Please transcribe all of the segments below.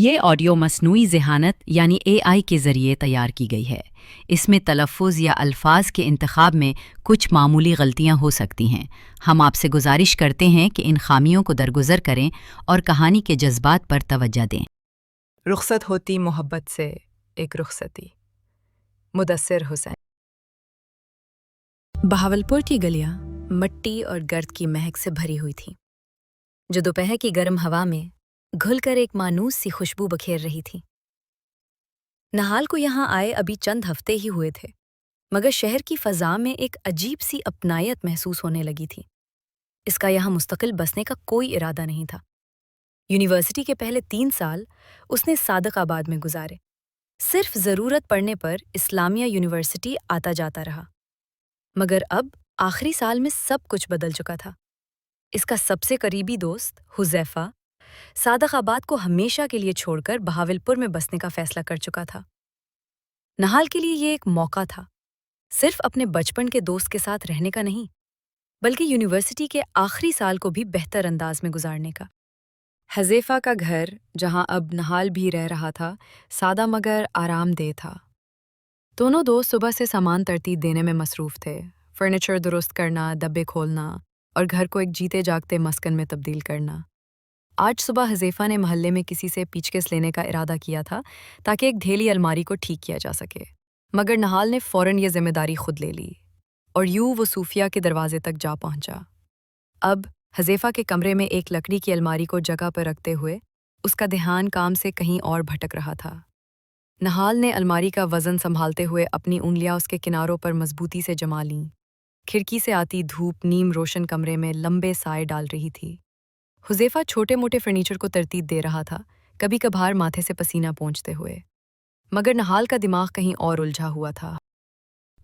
یہ آڈیو مصنوعی ذہانت یعنی AI کے ذریعے تیار کی گئی ہے۔ اس میں تلفظ یا الفاظ کے انتخاب میں کچھ معمولی غلطیاں ہو سکتی ہیں۔ ہم آپ سے گزارش کرتے ہیں کہ ان خامیوں کو درگزر کریں اور کہانی کے جذبات پر توجہ دیں۔ رخصت ہوتی محبت سے ایک رخصتی۔ مدثر حسین۔ بہاولپور کی گلیاں مٹی اور گرد کی مہک سے بھری ہوئی تھیں، جو دوپہر کی گرم ہوا میں گھل کر ایک مانوس سی خوشبو بکھیر رہی تھی۔ نہال کو یہاں آئے ابھی چند ہفتے ہی ہوئے تھے، مگر شہر کی فضا میں ایک عجیب سی اپنائیت محسوس ہونے لگی تھی۔ اس کا یہاں مستقل بسنے کا کوئی ارادہ نہیں تھا۔ یونیورسٹی کے پہلے 3 سال اس نے صادق آباد میں گزارے، صرف ضرورت پڑنے پر اسلامیہ یونیورسٹی آتا جاتا رہا۔ مگر اب آخری سال میں سب کچھ بدل چکا تھا۔ اس کا سب سے قریبی دوست حذیفہ صادق آباد کو ہمیشہ کے لیے چھوڑ کر بہاولپور میں بسنے کا فیصلہ کر چکا تھا۔ نہال کے لیے یہ ایک موقع تھا، صرف اپنے بچپن کے دوست کے ساتھ رہنے کا نہیں، بلکہ یونیورسٹی کے آخری سال کو بھی بہتر انداز میں گزارنے کا۔ حذیفہ کا گھر، جہاں اب نہال بھی رہ رہا تھا، سادہ مگر آرام دہ تھا۔ دونوں دوست صبح سے سامان ترتیب دینے میں مصروف تھے، فرنیچر درست کرنا، ڈبے کھولنا اور گھر کو ایک جیتے جاگتے مسکن میں تبدیل کرنا۔ آج صبح حذیفہ نے محلے میں کسی سے پیچکش لینے کا ارادہ کیا تھا تاکہ ایک ڈھیلی الماری کو ٹھیک کیا جا سکے، مگر نہال نے فوراً یہ ذمہ داری خود لے لی اور یوں وہ صوفیہ کے دروازے تک جا پہنچا۔ اب حذیفہ کے کمرے میں ایک لکڑی کی الماری کو جگہ پر رکھتے ہوئے اس کا دھیان کام سے کہیں اور بھٹک رہا تھا۔ نہال نے الماری کا وزن سنبھالتے ہوئے اپنی انگلیاں اس کے کناروں پر مضبوطی سے جما لیں۔ کھڑکی سے آتی دھوپ نیم روشن کمرے میں لمبے سائے ڈال رہی تھی۔ حذیفہ چھوٹے موٹے فرنیچر کو ترتیب دے رہا تھا، کبھی کبھار ماتھے سے پسینہ پونچھتے ہوئے، مگر نہال کا دماغ کہیں اور الجھا ہوا تھا۔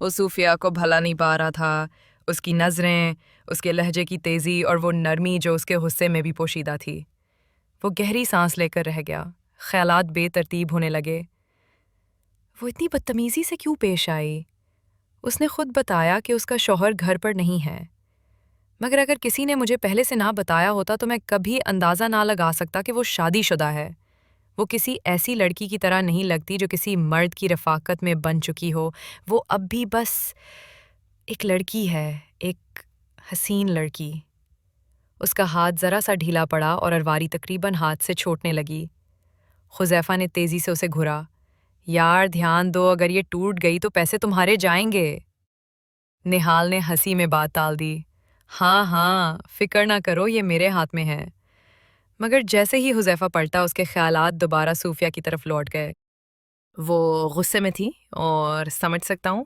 وہ صوفیہ کو بھلا نہیں پا رہا تھا، اس کی نظریں، اس کے لہجے کی تیزی اور وہ نرمی جو اس کے غصے میں بھی پوشیدہ تھی۔ وہ گہری سانس لے کر رہ گیا، خیالات بے ترتیب ہونے لگے۔ وہ اتنی بدتمیزی سے کیوں پیش آئی؟ اس نے خود بتایا کہ اس کا شوہر گھر پر نہیں ہے، مگر اگر کسی نے مجھے پہلے سے نہ بتایا ہوتا تو میں کبھی اندازہ نہ لگا سکتا کہ وہ شادی شدہ ہے۔ وہ کسی ایسی لڑکی کی طرح نہیں لگتی جو کسی مرد کی رفاقت میں بن چکی ہو۔ وہ اب بھی بس ایک لڑکی ہے، ایک حسین لڑکی۔ اس کا ہاتھ ذرا سا ڈھیلا پڑا اور الماری تقریباً ہاتھ سے چھوٹنے لگی۔ حذیفہ نے تیزی سے اسے گھورا۔ یار دھیان دو، اگر یہ ٹوٹ گئی تو پیسے تمہارے جائیں گے۔ نہال نے ہنسی میں بات ٹال دی۔ ہاں، فکر نہ کرو، یہ میرے ہاتھ میں ہے۔ مگر جیسے ہی حذیفہ پلٹا اس کے خیالات دوبارہ صوفیہ کی طرف لوٹ گئے۔ وہ غصے میں تھی اور سمجھ سکتا ہوں،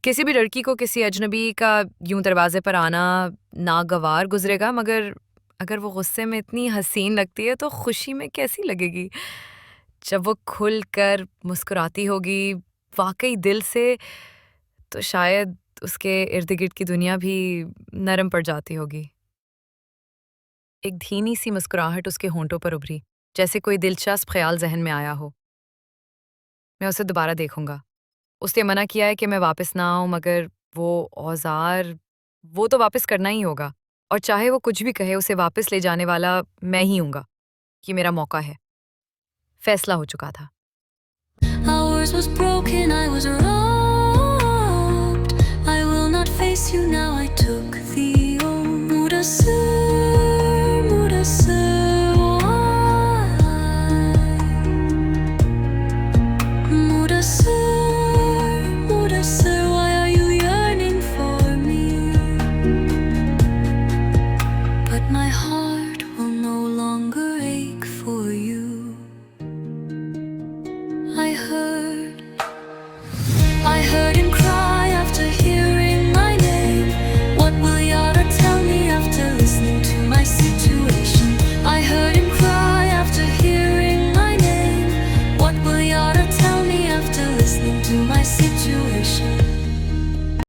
کسی بھی لڑکی کو کسی اجنبی کا یوں دروازے پر آنا ناگوار گزرے گا، مگر اگر وہ غصے میں اتنی حسین لگتی ہے تو خوشی میں کیسی لگے گی؟ جب وہ کھل کر مسکراتی ہوگی واقعی دل سے، تو شاید اس کے ارد گرد کی دنیا بھی نرم پڑ جاتی ہوگی۔ ایک دھیمی سی مسکراہٹ اس کے ہونٹوں پر ابھری، جیسے کوئی دلچسپ خیال ذہن میں آیا ہو۔ میں اسے دوبارہ دیکھوں گا۔ اس نے منع کیا ہے کہ میں واپس نہ آؤں، مگر وہ اوزار، وہ تو واپس کرنا ہی ہوگا، اور چاہے وہ کچھ بھی کہے اسے واپس لے جانے والا میں ہی ہوں گا۔ یہ میرا موقع ہے۔ فیصلہ ہو چکا تھا۔ Ours was broken, I was robbed. I will not face you now, I took the old Mudassir, Mudassir, why are you yearning for me? But my heart will no longer ache for you. I heard